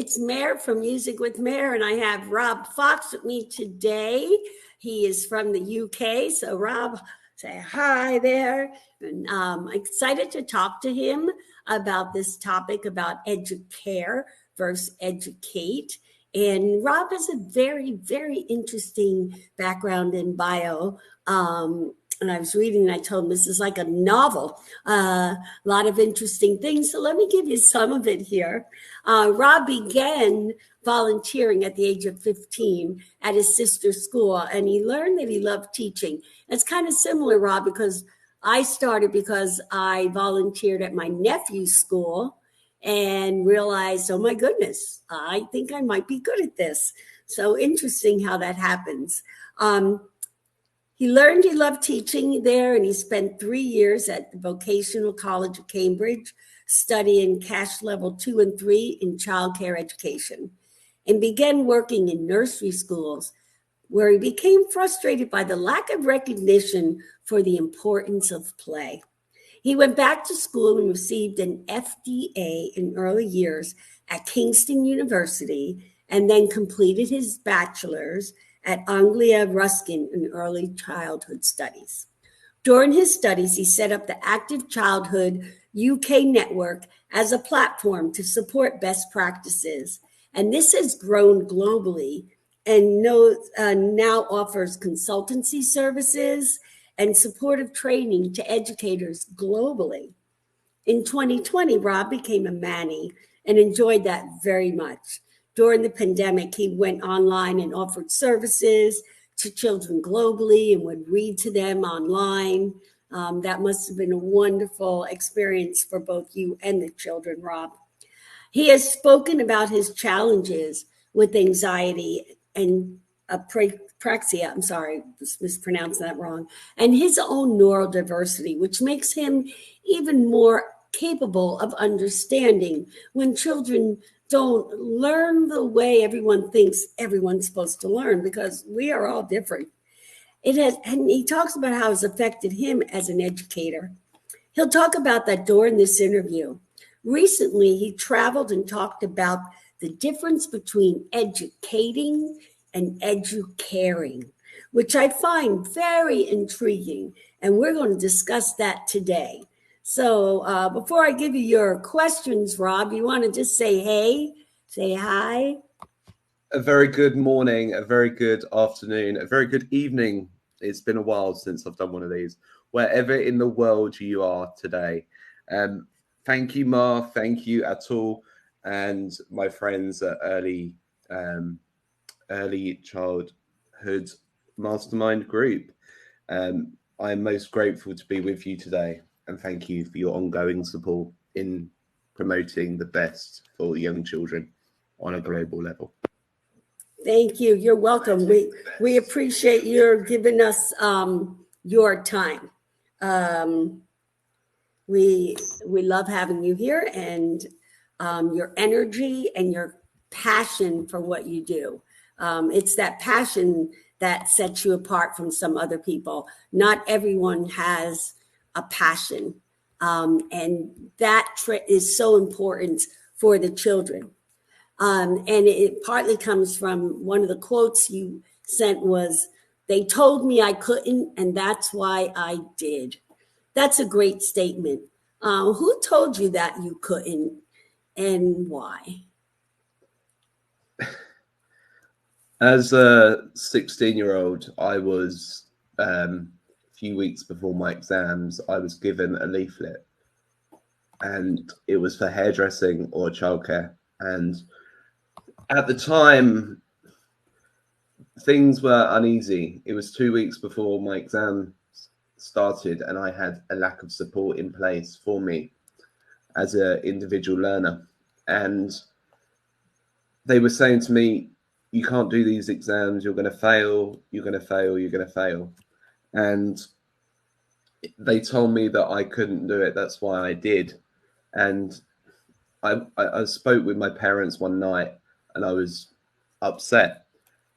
It's Mare from Music with Mare, and I have Rob Fox with me today. He is from the UK. So, Rob, say hi there. And I'm excited to talk to him about this topic about educare versus educate. And Rob has a very, very interesting background in bio. And I was reading and I told him this is like a novel, a lot of interesting things. So let me give you some of it here. Rob began volunteering at the age of 15 at his sister's school, and he learned that he loved teaching. It's kind of similar, Rob, because I started because I volunteered at my nephew's school and realized, oh my goodness, I think I might be good at this. So interesting how that happens. He learned he loved teaching there, and he spent 3 years at the Vocational College of Cambridge studying cash level 2 and 3 in childcare education, and began working in nursery schools where he became frustrated by the lack of recognition for the importance of play. He went back to school and received an FDA in early years at Kingston University, and then completed his bachelor's at Anglia Ruskin in early childhood studies. During his studies, he set up the Active Childhood UK network as a platform to support best practices. And this has grown globally and now offers consultancy services and supportive training to educators globally. In 2020, Rob became a Manny and enjoyed that very much. During the pandemic, he went online and offered services to children globally and would read to them online. That must have been a wonderful experience for both you and the children, Rob. He has spoken about his challenges with anxiety and praxia, I'm sorry, mispronounced that wrong, and his own neurodiversity, which makes him even more capable of understanding when children don't learn the way everyone thinks everyone's supposed to learn, because we are all different. And he talks about how it's affected him as an educator. He'll talk about that during this interview. Recently, he traveled and talked about the difference between educating and educaring, which I find very intriguing. And we're going to discuss that today. So before I give you your questions, Rob, you want to just say hey, say hi? A very good morning, a very good afternoon, a very good evening. It's been a while since I've done one of these, wherever in the world you are today. Thank you, Mar. Thank you, Atul, and my friends at Early Childhood Mastermind Group. I'm most grateful to be with you today, and thank you for your ongoing support in promoting the best for young children on a global level. Thank you. You're welcome. We appreciate your giving us your time. We love having you here, and your energy and your passion for what you do. It's that passion that sets you apart from some other people. Not everyone has a passion, and that is so important for the children. And it partly comes from one of the quotes you sent was, "They told me I couldn't, and that's why I did." That's a great statement. Who told you that you couldn't, and why? As a 16-year-old, I was, a few weeks before my exams, I was given a leaflet, and it was for hairdressing or childcare. And at the time, things were uneasy. It was 2 weeks before my exam started, and I had a lack of support in place for me as an individual learner. And they were saying to me, you can't do these exams, you're going to fail, you're going to fail, you're going to fail. And they told me that I couldn't do it. That's why I did. And I spoke with my parents one night, and I was upset.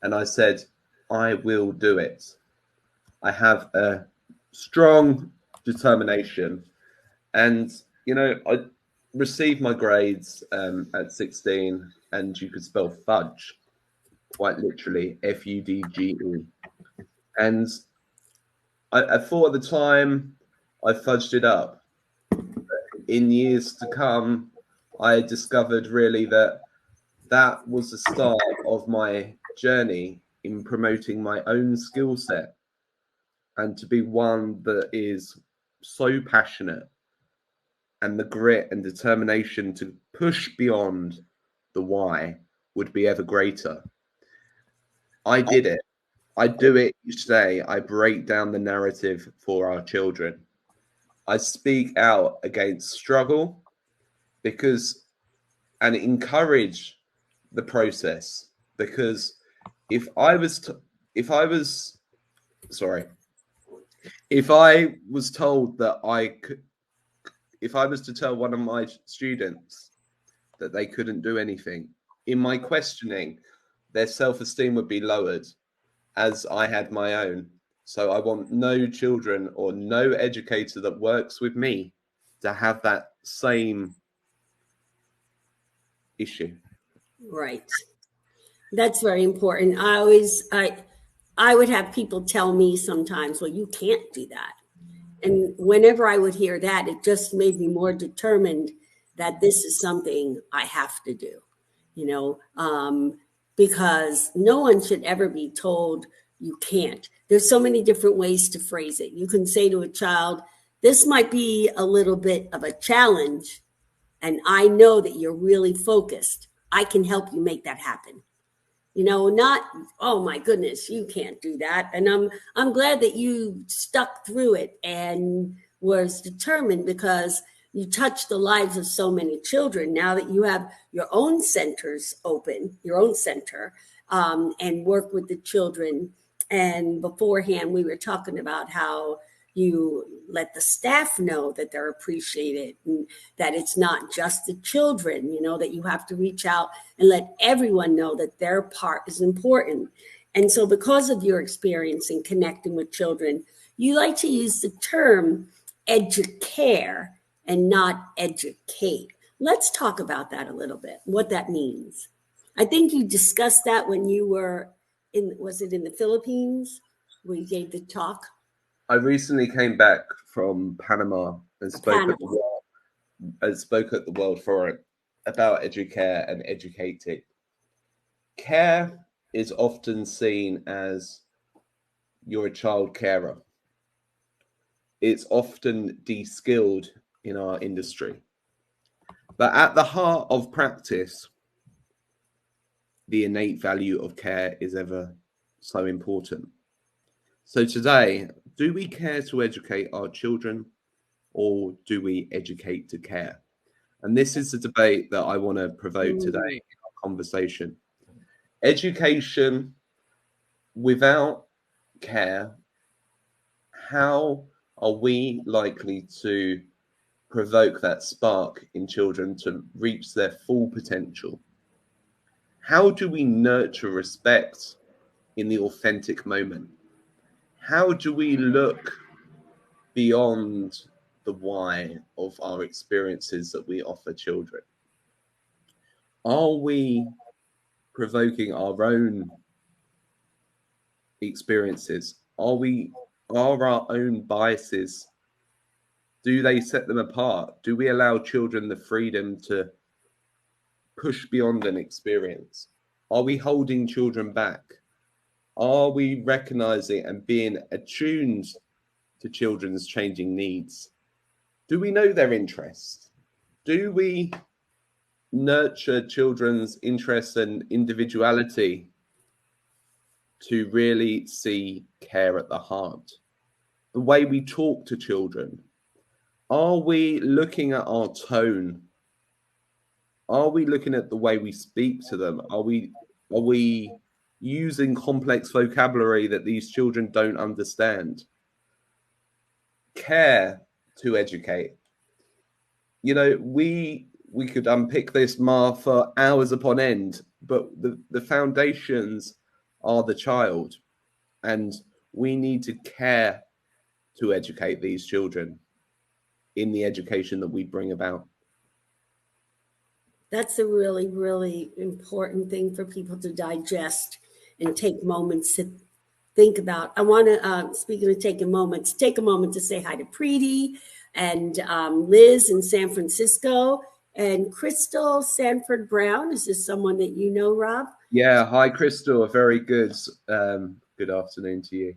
And I said, I will do it. I have a strong determination. And, you know, received my grades at 16, and you could spell fudge quite literally, Fudge. And I thought at the time I fudged it up. In years to come, I discovered really that was the start of my journey in promoting my own skill set, and to be one that is so passionate, and the grit and determination to push beyond the why would be ever greater. I did it. I do it each day. I break down the narrative for our children. I speak out against struggle because and encourage the process, because if I was to, if I was sorry, if I was told that I could, if I was to tell one of my students that they couldn't do anything, in my questioning, their self-esteem would be lowered, as I had my own. So I want no children or no educator that works with me to have that same issue. Right. That's very important. I would have people tell me sometimes, well, you can't do that. And whenever I would hear that, it just made me more determined that this is something I have to do, you know, because no one should ever be told you can't. There's so many different ways to phrase it. You can say to a child, this might be a little bit of a challenge, and I know that you're really focused. I can help you make that happen. Not, oh my goodness, you can't do that. And I'm glad that you stuck through it and was determined, because you touched the lives of so many children. Now that you have your own centers open, your own center, and work with the children. And beforehand, we were talking about how you let the staff know that they're appreciated, and that it's not just the children, that you have to reach out and let everyone know that their part is important. And so because of your experience in connecting with children, you like to use the term educare and not educate. Let's talk about that a little bit, what that means. I think you discussed that when you were was it in the Philippines where you gave the talk? I recently came back from Panama and spoke Panama. at the World Forum about Educare and educating. Care is often seen as you're a child carer. It's often de-skilled in our industry. But at the heart of practice, the innate value of care is ever so important. So today, do we care to educate our children, or do we educate to care? And this is the debate that I want to provoke today in our conversation. Education without care, how are we likely to provoke that spark in children to reach their full potential? How do we nurture respect in the authentic moment? How do we look beyond the why of our experiences that we offer children? Are we provoking our own experiences? Are our own biases, do they set them apart? Do we allow children the freedom to push beyond an experience? Are we holding children back? Are we recognizing and being attuned to children's changing needs? Do we know their interests? Do we nurture children's interests and individuality to really see care at the heart? The way we talk to children, are we looking at our tone? Are we looking at the way we speak to them? Are we using complex vocabulary that these children don't understand? Care to educate. We could unpick this, Mar, for hours upon end, but the foundations are the child, and we need to care to educate these children in the education that we bring about. That's a really, really important thing for people to digest and take moments to think about. I want to, speaking of taking moments, take a moment to say hi to Preeti and Liz in San Francisco and Crystal Sanford Brown. Is this someone that you know, Rob? Yeah, hi Crystal, a very good good afternoon to you.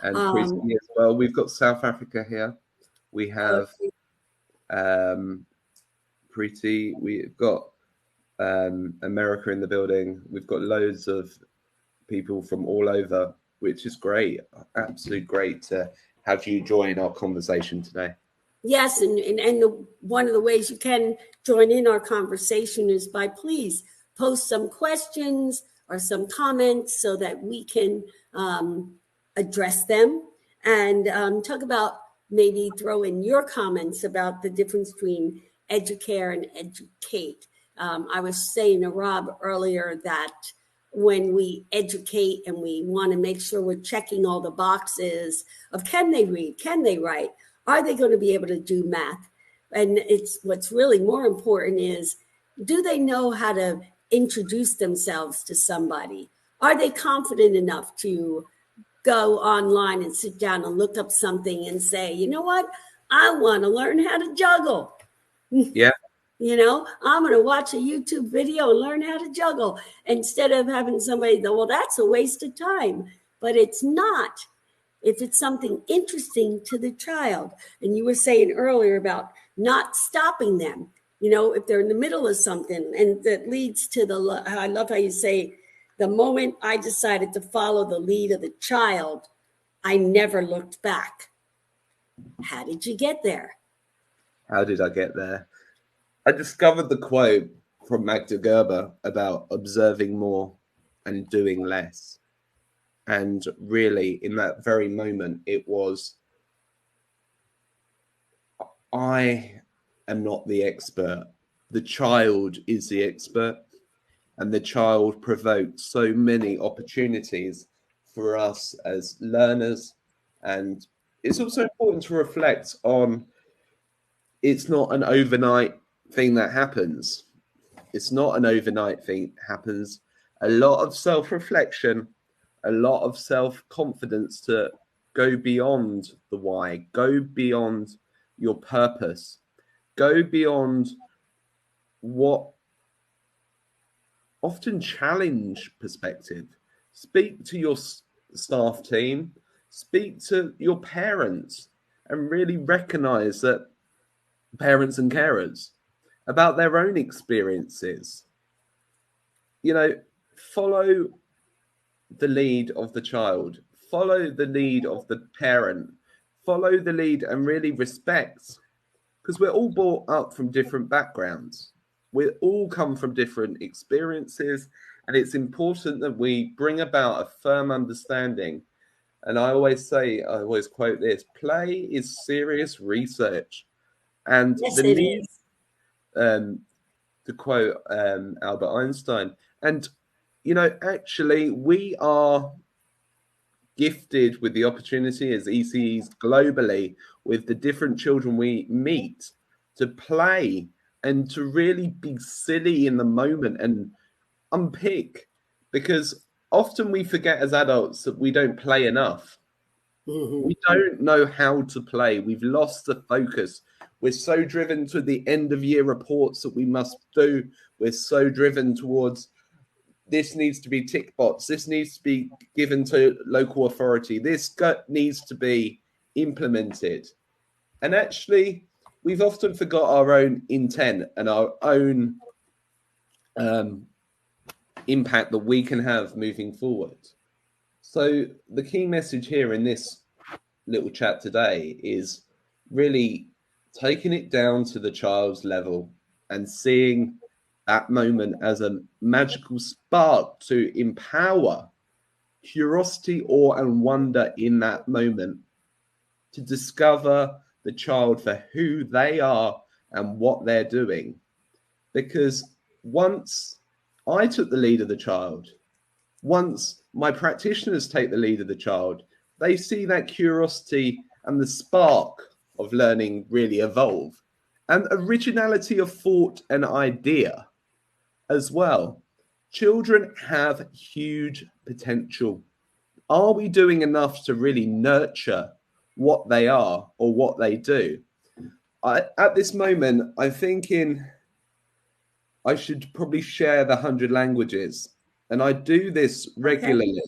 And Preeti as well. We've got South Africa here. We have Preeti, we've got America in the building. We've got loads of people from all over, which is great. Absolutely great to have you join our conversation today. Yes, and one of the ways you can join in our conversation is by please post some questions or some comments so that we can address them and talk about, maybe throw in your comments about the difference between educare and educate. I was saying to Rob earlier that when we educate and we want to make sure we're checking all the boxes of can they read, can they write, are they going to be able to do math? And it's what's really more important is, do they know how to introduce themselves to somebody? Are they confident enough to go online and sit down and look up something and say, you know what? I want to learn how to juggle. Yeah. You know, I'm going to watch a YouTube video and learn how to juggle instead of having somebody go, well, that's a waste of time. But it's not if it's something interesting to the child. And you were saying earlier about not stopping them, you know, if they're in the middle of something, and that leads to I love how you say, the moment I decided to follow the lead of the child, I never looked back. How did you get there? How did I get there? I discovered the quote from Magda Gerber about observing more and doing less. And really, in that very moment, it was, I am not the expert. The child is the expert. And the child provoked so many opportunities for us as learners. And it's also important to reflect on, it's not an overnight thing that happens. It's not an overnight thing that happens. A lot of self-reflection, a lot of self-confidence to go beyond the why, go beyond your purpose, go beyond what often challenge perspective. Speak to your staff team, speak to your parents, and really recognize that parents and carers about their own experiences. You know, follow the lead of the child, follow the lead of the parent, follow the lead and really respect, because we're all brought up from different backgrounds. We all come from different experiences, and it's important that we bring about a firm understanding. And I always quote this: play is serious research. And Yes, the it need, is. to quote Albert Einstein, and you know, actually, we are gifted with the opportunity as ECEs globally, with the different children we meet, to play and to really be silly in the moment and unpick, because often we forget as adults that we don't play enough. Mm-hmm. We don't know how to play. We've lost the focus. We're so driven to the end of year reports that we must do. We're so driven towards, this needs to be tick box, this needs to be given to local authority, this needs to be implemented. And actually, we've often forgot our own intent and our own impact that we can have moving forward. So the key message here in this little chat today is really taking it down to the child's level and seeing that moment as a magical spark to empower curiosity, awe, and wonder in that moment, to discover the child for who they are and what they're doing. Because once I took the lead of the child, once my practitioners take the lead of the child, they see that curiosity and the spark of learning really evolve, and originality of thought and idea. as well. Children have huge potential. Are we doing enough to really nurture what they are or what they do? At this moment, I'm thinking I should probably share the 100 languages. And I do this regularly. Okay.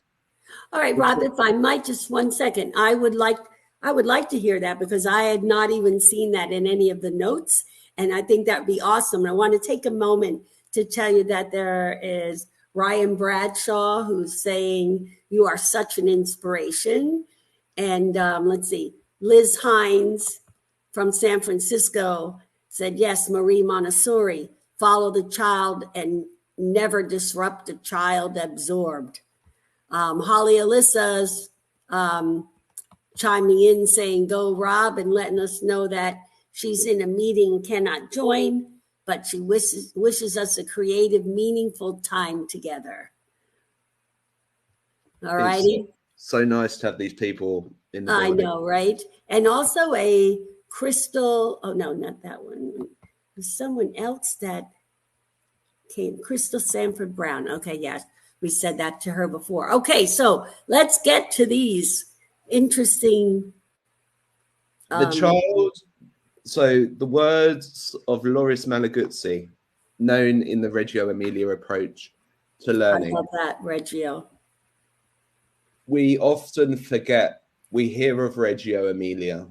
All right, Rob, if I might, just 1 second. I would like to hear that because I had not even seen that in any of the notes. And I think that would be awesome. And I want to take a moment to tell you that there is Ryan Bradshaw who's saying, "You are such an inspiration." And let's see, Liz Hines from San Francisco said, "Yes, Marie Montessori, follow the child and never disrupt the child absorbed." Holly Alyssa's chiming in saying, "Go, Rob," and letting us know that she's in a meeting, cannot join, but she wishes us a creative, meaningful time together. All righty. So nice to have these people in the I building. know, right? And also a Crystal, oh no, not that one. There's someone else that came, Crystal Sanford Brown. Okay, yes, we said that to her before. Okay, so let's get to these interesting. The child, so the words of Loris Malaguzzi, known in the Reggio Emilia approach to learning. I love that, Reggio. We often forget, we hear of Reggio Emilia,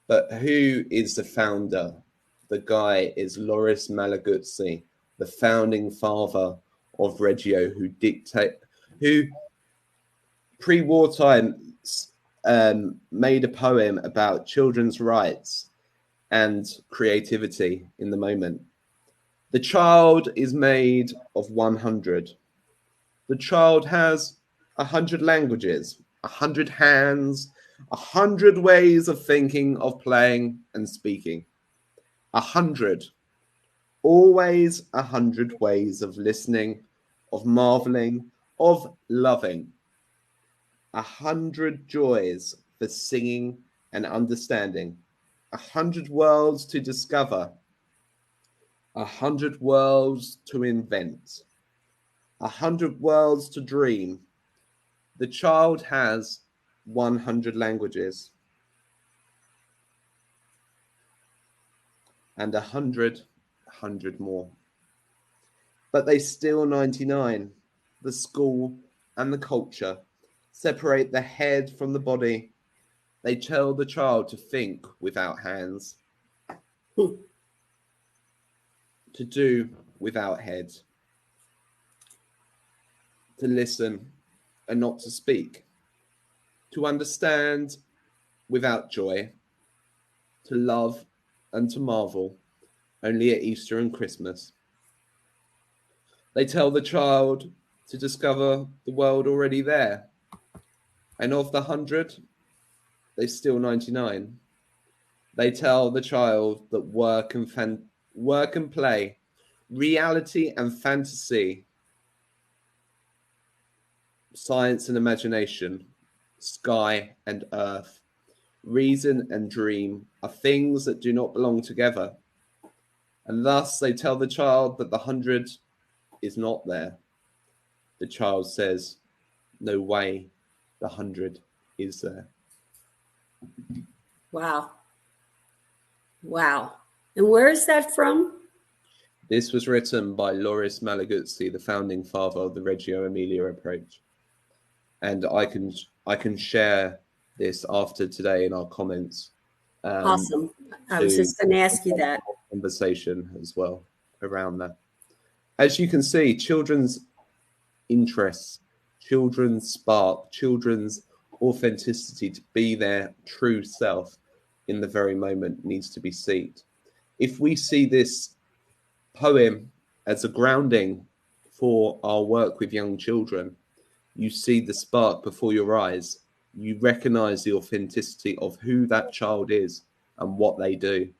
but who is the founder? The guy is Loris Malaguzzi, the founding father of Reggio, who pre-wartime made a poem about children's rights and creativity in the moment. The child is made of 100. The child has 100 languages, 100 hands, 100 ways of thinking, of playing and speaking. 100. Always 100 ways of listening, of marveling, of loving. 100 joys for singing and understanding. 100 worlds to discover. 100 worlds to invent. 100 worlds to dream. The child has 100 languages. And 100 more. But they still 99. The school and the culture separate the head from the body. They tell the child to think without hands, to do without head, to listen and not to speak, to understand without joy, to love and to marvel only at Easter and Christmas. They tell the child to discover the world already there. And of the 100, they still 99. They tell the child that work and play, reality and fantasy, science and imagination, sky and earth, reason and dream are things that do not belong together. And thus they tell the child that the 100 is not there. The child says, "No way, the 100 is there." Wow. And where is that from? This was written by Loris Malaguzzi, the founding father of the Reggio Emilia approach. And I can share this after today in our comments. Awesome. I was just going to ask you that. Conversation as well around that. As you can see, children's interests, children's spark, children's authenticity to be their true self in the very moment needs to be seen. If we see this poem as a grounding for our work with young children, you see the spark before your eyes. You recognize the authenticity of who that child is and what they do.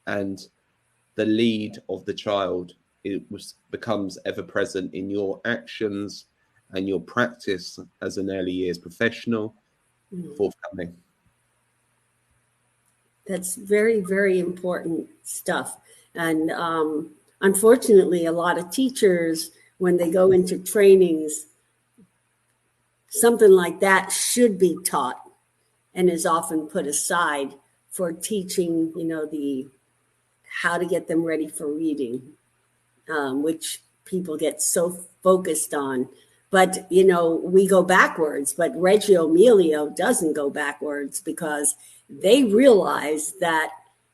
And the lead of the child becomes ever present in your actions and your practice as an early years professional forthcoming. That's very, very important stuff. And unfortunately, a lot of teachers, when they go into trainings, something like that should be taught and is often put aside for teaching, the how to get them ready for reading, which people get so focused on. But, we go backwards, but Reggio Emilio doesn't go backwards because they realize that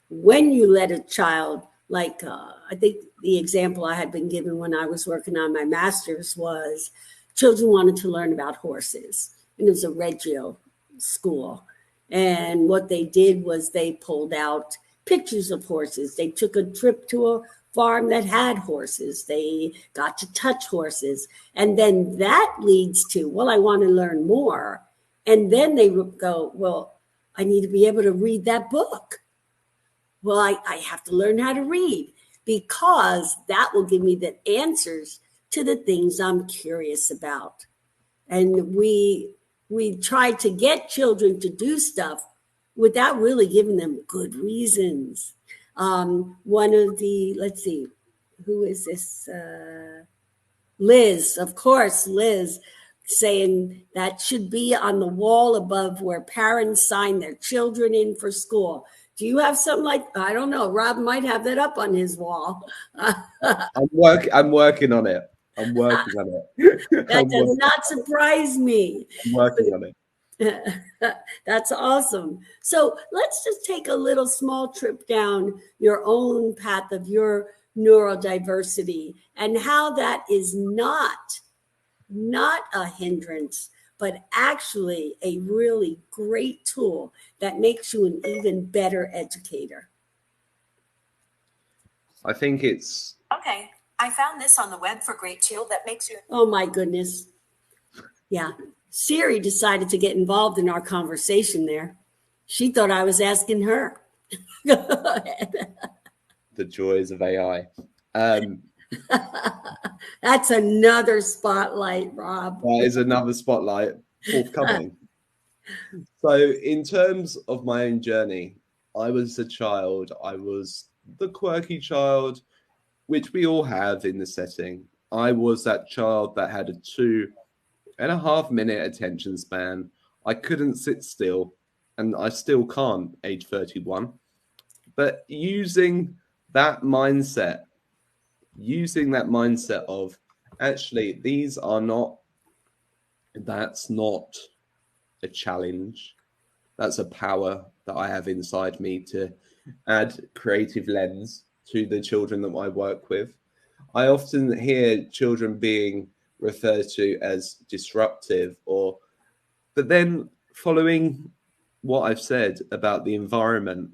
when you let a child, like I think the example I had been given when I was working on my master's was children wanted to learn about horses. And it was a Reggio school. And what they did was they pulled out pictures of horses. They took a trip to a farm that had horses. They got to touch horses. And then that leads to, well, I want to learn more. And then they go, well, I need to be able to read that book. Well, I have to learn how to read because that will give me the answers to the things I'm curious about. And we try to get children to do stuff without really giving them good reasons. One of the, let's see, who is this? Liz, of course, Liz, saying that should be on the wall above where parents sign their children in for school. Do you have something like, I don't know, Rob might have that up on his wall. I'm working on it. I'm working on it. That does not surprise me. I'm working on it. That's awesome. So let's just take a little small trip down your own path of your neurodiversity and how that is not a hindrance, but actually a really great tool that makes you an even better educator. I think it's... Okay, I found this on the web for great tool that makes you... Oh my goodness. Yeah. Siri decided to get involved in our conversation there. She thought I was asking her. Go ahead. The joys of AI. That's another spotlight, Rob. That is another spotlight forthcoming. So in terms of my own journey, I was a child. I was the quirky child, which we all have in the setting. I was that child that had a 2.5 minute attention span. I couldn't sit still, and I still can't, age 31. But using that mindset of actually that's not a challenge. That's a power that I have inside me to add creative lens to the children that I work with. I often hear children being referred to as disruptive, but then following what I've said about the environment,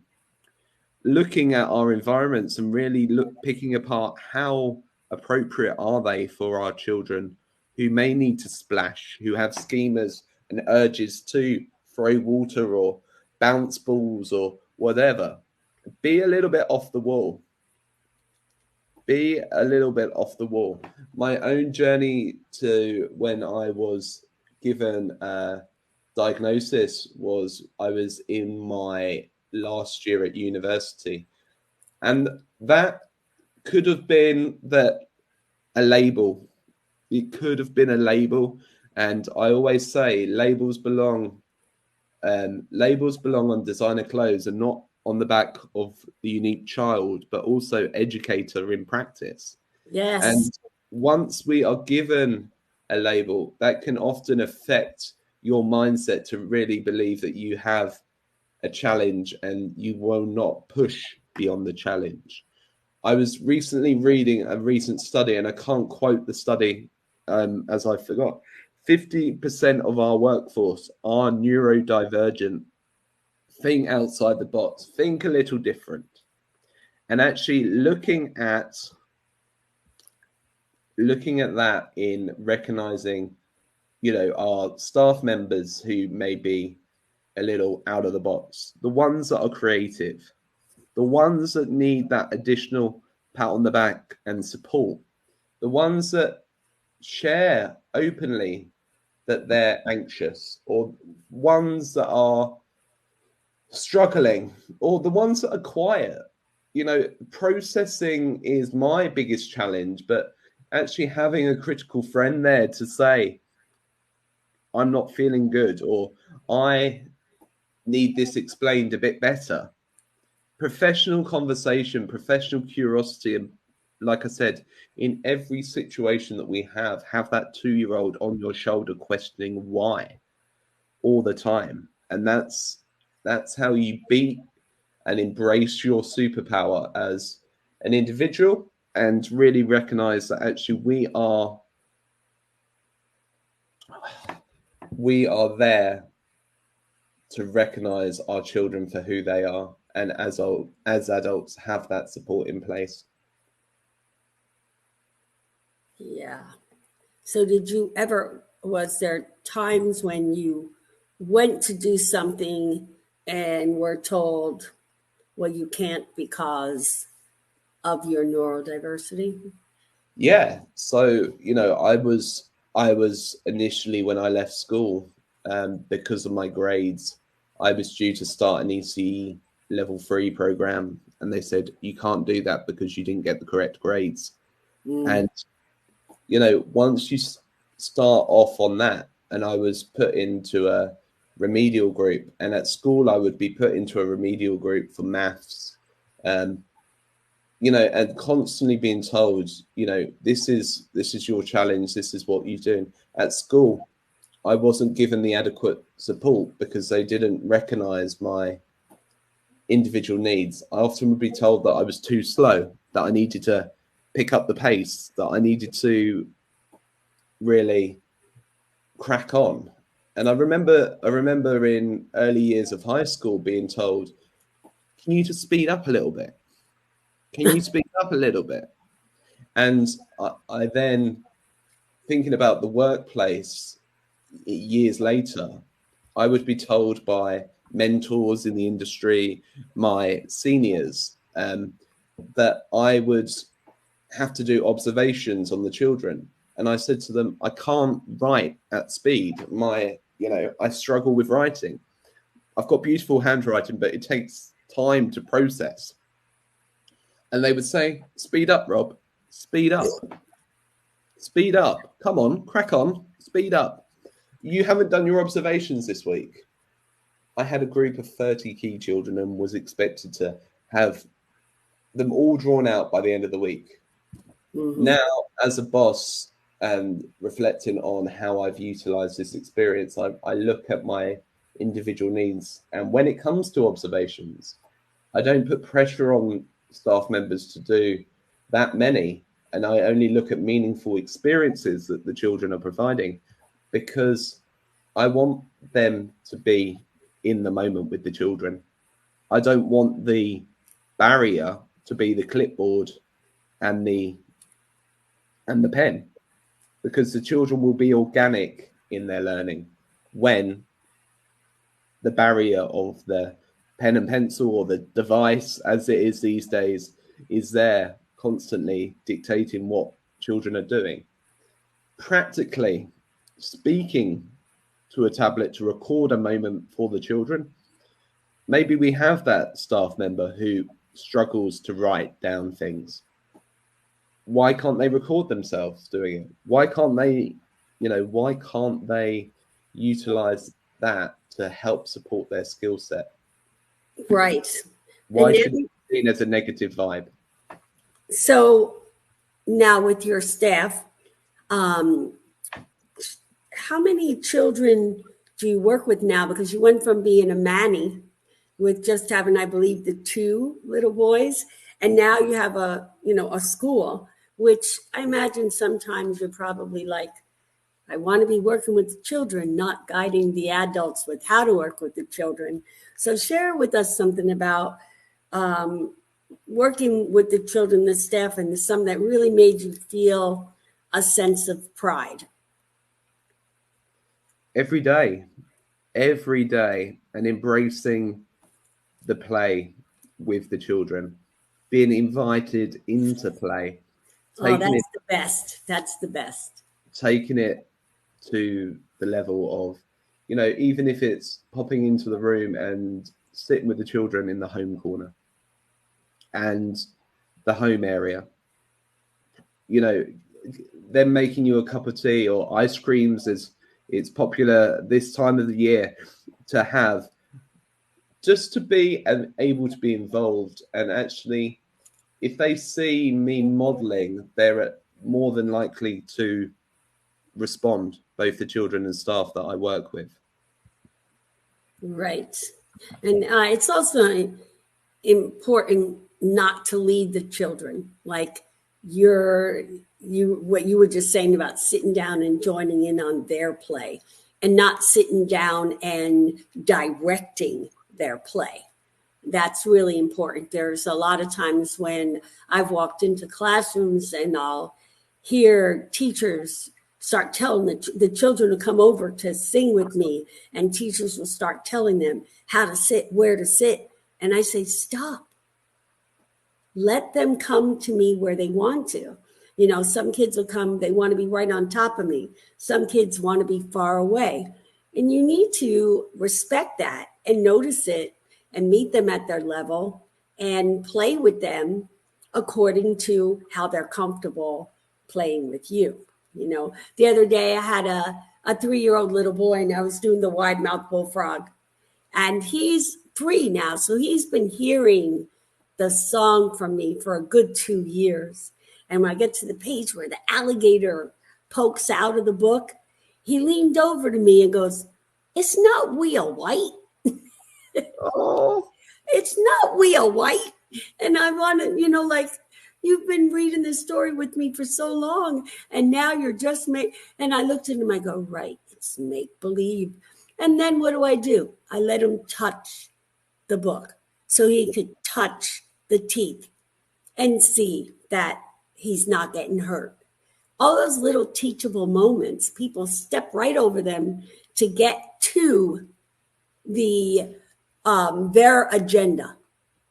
looking at our environments and really picking apart how appropriate are they for our children who may need to splash, who have schemas and urges to throw water or bounce balls or whatever. Be a little bit off the wall. Be a little bit off the wall. My own journey to when I was given a diagnosis was I was in my last year at university. And that could have been a label. It could have been a label. And I always say labels belong on designer clothes and not on the back of the unique child, but also educator in practice. Yes. And once we are given a label, that can often affect your mindset to really believe that you have a challenge and you will not push beyond the challenge. I was recently reading a recent study, and I can't quote the study as I forgot. 50% of our workforce are neurodivergent. Think outside the box, think a little different. And actually looking at that in recognizing, our staff members who may be a little out of the box, the ones that are creative, the ones that need that additional pat on the back and support, the ones that share openly that they're anxious, or ones that are struggling, or the ones that are quiet. processing is my biggest challenge, but actually having a critical friend there to say, I'm not feeling good, or I need this explained a bit better. Professional conversation, professional curiosity, and like I said, in every situation that we have that 2-year-old on your shoulder questioning why all the time. And that's how you beat and embrace your superpower as an individual, and really recognize that actually we are there to recognize our children for who they are, and as adults have that support in place. Yeah. So was there times when you went to do something and were told, well, you can't because of your neurodiversity? Yeah. So, I was initially, when I left school, because of my grades, I was due to start an ECE level 3 program. And they said, you can't do that because you didn't get the correct grades. And, once you start off on that, and I was put into a remedial group, and at school, I would be put into a remedial group for maths, and constantly being told, this is your challenge, this is what you're doing. At school, I wasn't given the adequate support because they didn't recognize my individual needs. I often would be told that I was too slow, that I needed to pick up the pace, that I needed to really crack on. And I remember in early years of high school being told, can you just speed up a little bit? Can you speed up a little bit? And I then, thinking about the workplace years later, I would be told by mentors in the industry, my seniors, that I would have to do observations on the children. And I said to them, I can't write at speed. I struggle with writing. I've got beautiful handwriting, but it takes time to process. And they would say, speed up, Rob, speed up. Speed up. Come on, crack on, speed up. You haven't done your observations this week. I had a group of 30 key children and was expected to have them all drawn out by the end of the week. Mm-hmm. Now, as a boss, and reflecting on how I've utilized this experience, I look at my individual needs. And when it comes to observations, I don't put pressure on staff members to do that many. And I only look at meaningful experiences that the children are providing, because I want them to be in the moment with the children. I don't want the barrier to be the clipboard and the pen, because the children will be organic in their learning when the barrier of the pen and pencil, or the device as it is these days, is there constantly dictating what children are doing. Practically speaking to a tablet to record a moment for the children, maybe we have that staff member who struggles to write down things. Why can't they record themselves doing it? Why can't they utilize that to help support their skill set? Right. Why should it be seen as a negative vibe? So now with your staff, how many children do you work with now? Because you went from being a Manny with just having, I believe, the 2 little boys, and now you have a school, which I imagine sometimes you're probably like, I want to be working with the children, not guiding the adults with how to work with the children. So share with us something about working with the children, the staff, and some that really made you feel a sense of pride. Every day, and embracing the play with the children, being invited into play. That's the best. Taking it to the level of, even if it's popping into the room and sitting with the children in the home corner and the home area. You know, them making you a cup of tea or ice creams, as it's popular this time of the year to have, just to be able to be involved. And actually, if they see me modeling, they're more than likely to respond, both the children and staff that I work with. Right. And it's also important not to lead the children. Like what you were just saying about sitting down and joining in on their play, and not sitting down and directing their play. That's really important. There's a lot of times when I've walked into classrooms and I'll hear teachers start telling the children to come over to sing with me, and teachers will start telling them how to sit, where to sit. And I say, stop. Let them come to me where they want to. You know, some kids will come, they want to be right on top of me. Some kids want to be far away. And you need to respect that and notice it and meet them at their level and play with them according to how they're comfortable playing with you. You know, the other day I had a 3-year-old little boy, and I was doing the wide mouth bullfrog, and he's 3 now. So he's been hearing the song from me for a good 2 years. And when I get to the page where the alligator pokes out of the book, he leaned over to me and goes, "It's not Wheel White." Oh, It's not Wheel White. And I want to, you know, like, you've been reading this story with me for so long, and now you're just and I looked at him, I go, right, it's make believe. And then what do? I let him touch the book so he could touch the teeth and see that he's not getting hurt. All those little teachable moments, people step right over them to get to their agenda.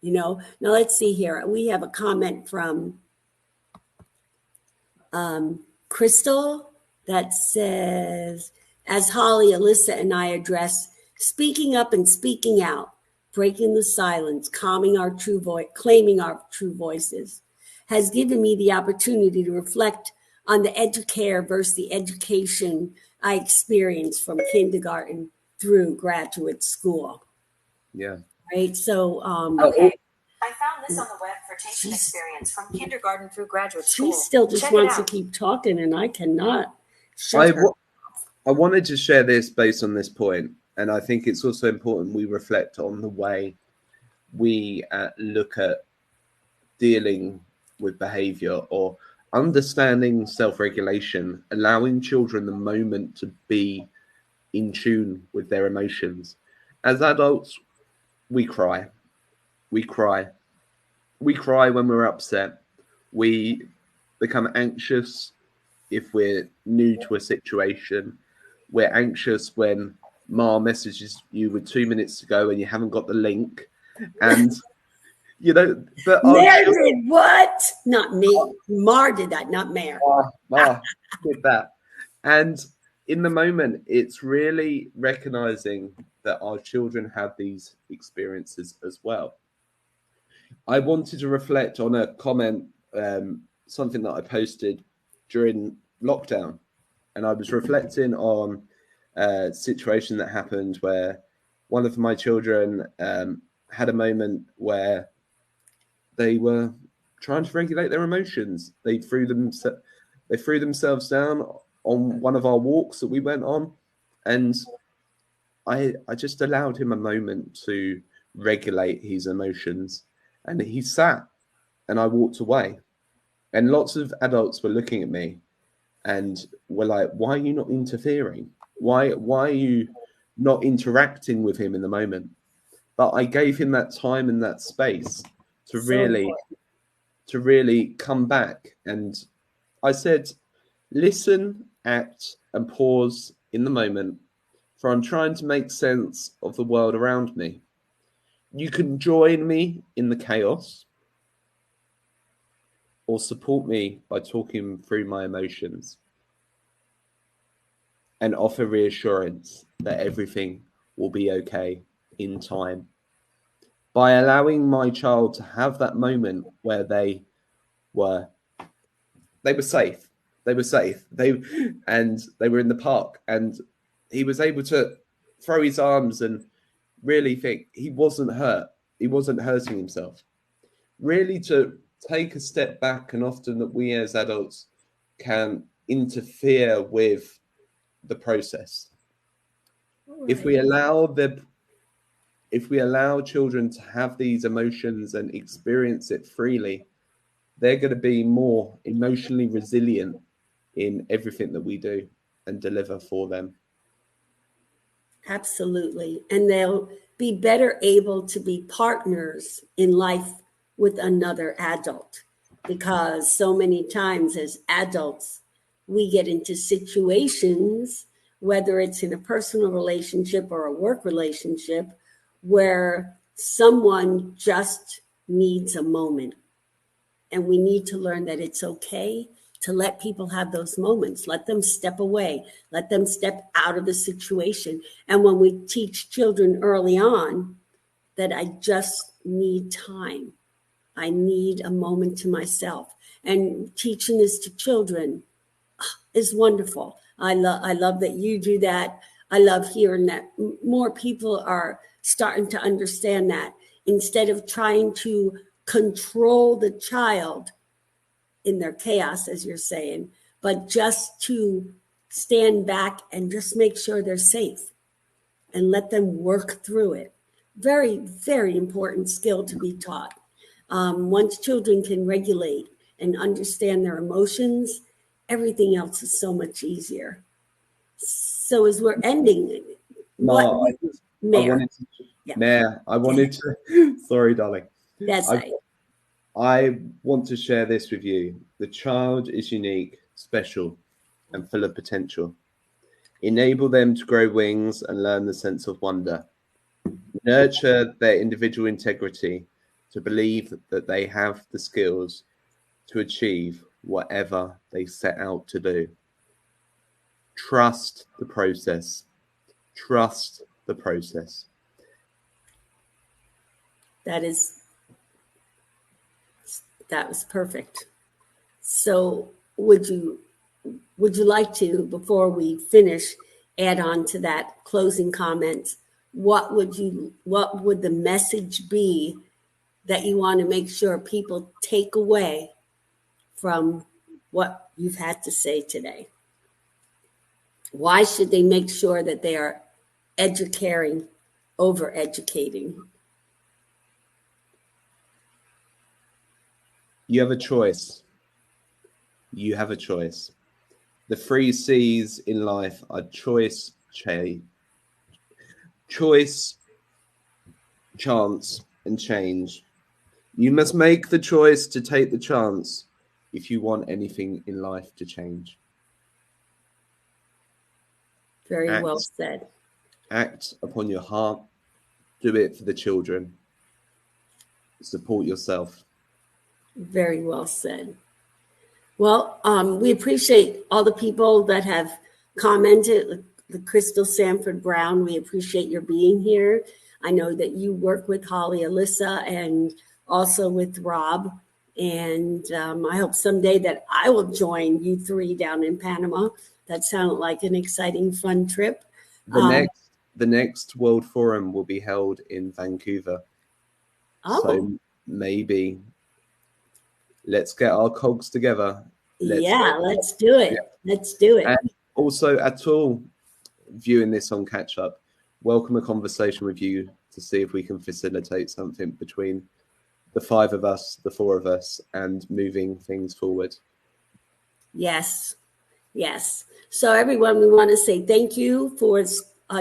You know, now let's see here. We have a comment from Crystal that says, as Holly, Alyssa, and I address speaking up and speaking out, breaking the silence, claiming our true voices, has given me the opportunity to reflect on the Educare versus the education I experienced from kindergarten through graduate school. yeah. Right. So, Okay. I found this on the web for teaching experience from kindergarten through graduate school. She still just Check wants it to out. keep talking, and I cannot shut her. I wanted to share this based on this point, and I think it's also important we reflect on the way we look at dealing with behavior or understanding self-regulation, allowing children the moment to be in tune with their emotions. As adults, we cry. We cry when we're upset. We become anxious if we're new to a situation. We're anxious when Ma messages you with 2 minutes to go and you haven't got the link. And, you know, but Mare did what? Not me. Mar did that, not Mare. Ma did that. And in the moment, it's really recognizing that our children have these experiences as well. I wanted to reflect on a comment, something that I posted during lockdown. And I was reflecting on a situation that happened where one of my children had a moment where they were trying to regulate their emotions. They threw themselves down on one of our walks that we went on, and I just allowed him a moment to regulate his emotions, and he sat, and I walked away, and lots of adults were looking at me and were like, "Why are you not interfering? Why are you not interacting with him in the moment?" But I gave him that time and that space to really come back, and I said, "Listen, act, and pause in the moment, for I'm trying to make sense of the world around me. You can join me in the chaos or support me by talking through my emotions and offer reassurance that everything will be okay in time." by allowing my child to have that moment where they were safe. They were safe. They were in the park, and he was able to throw his arms and really think he wasn't hurt. He wasn't hurting himself. Really to take a step back, and often that we as adults can interfere with the process. Right. If we allow children to have these emotions and experience it freely, they're going to be more emotionally resilient in everything that we do and deliver for them. Absolutely. And they'll be better able to be partners in life with another adult, because so many times as adults, we get into situations, whether it's in a personal relationship or a work relationship, where someone just needs a moment. And we need to learn that it's okay to let people have those moments. Let them step away. Let them step out of the situation. And when we teach children early on that I just need time, I need a moment to myself. And teaching this to children is wonderful. I love that you do that. I love hearing that more people are starting to understand that, instead of trying to control the child in their chaos, as you're saying, but just to stand back and just make sure they're safe and let them work through it. Very, very important skill to be taught. Once children can regulate and understand their emotions, everything else is so much easier. So as we're ending, I wanted to, sorry, darling. That's right. I want to share this with you. The child is unique, special, and full of potential. Enable them to grow wings and learn the sense of wonder. Nurture their individual integrity to believe that they have the skills to achieve whatever they set out to do. Trust the process. Trust the process. That was perfect. So would you like to, before we finish, add on to that closing comment? What would the message be that you want to make sure people take away from what you've had to say today? Why should they make sure that they are educating over educating? You have a choice. You have a choice. The 3 C's in life are choice, chance, and change. You must make the choice to take the chance if you want anything in life to change. Very well said. Act upon your heart. Do it for the children. Support yourself. Very well said. Well, we appreciate all the people that have commented. The Crystal Sanford Brown, we appreciate your being here. I know that you work with Holly, Alyssa, and also with Rob. And I hope someday that I will join you 3 down in Panama. That sounded like an exciting, fun trip. The next World Forum will be held in Vancouver. So maybe let's get our cogs together. Let's do it. Let's do it. And also, at all viewing this on Catch Up, welcome a conversation with you to see if we can facilitate something between the 5 of us, the 4 of us, and moving things forward. Yes. So everyone, we want to say thank you for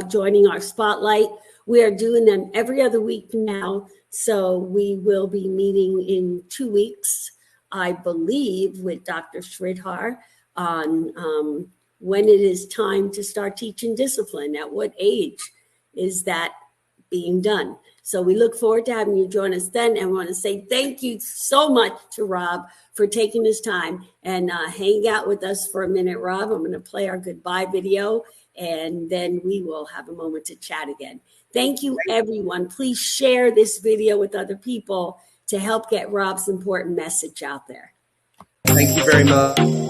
joining our spotlight. We are doing them every other week now. So we will be meeting in 2 weeks, I believe, with Dr. Sridhar on when it is time to start teaching discipline. At what age is that being done. So we look forward to having you join us then. And I want to say thank you so much to Rob for taking his time and hang out with us for a minute, Rob. I'm going to play our goodbye video, and then we will have a moment to chat again. Thank you, everyone. Please share this video with other people to help get Rob's important message out there. Thank you very much.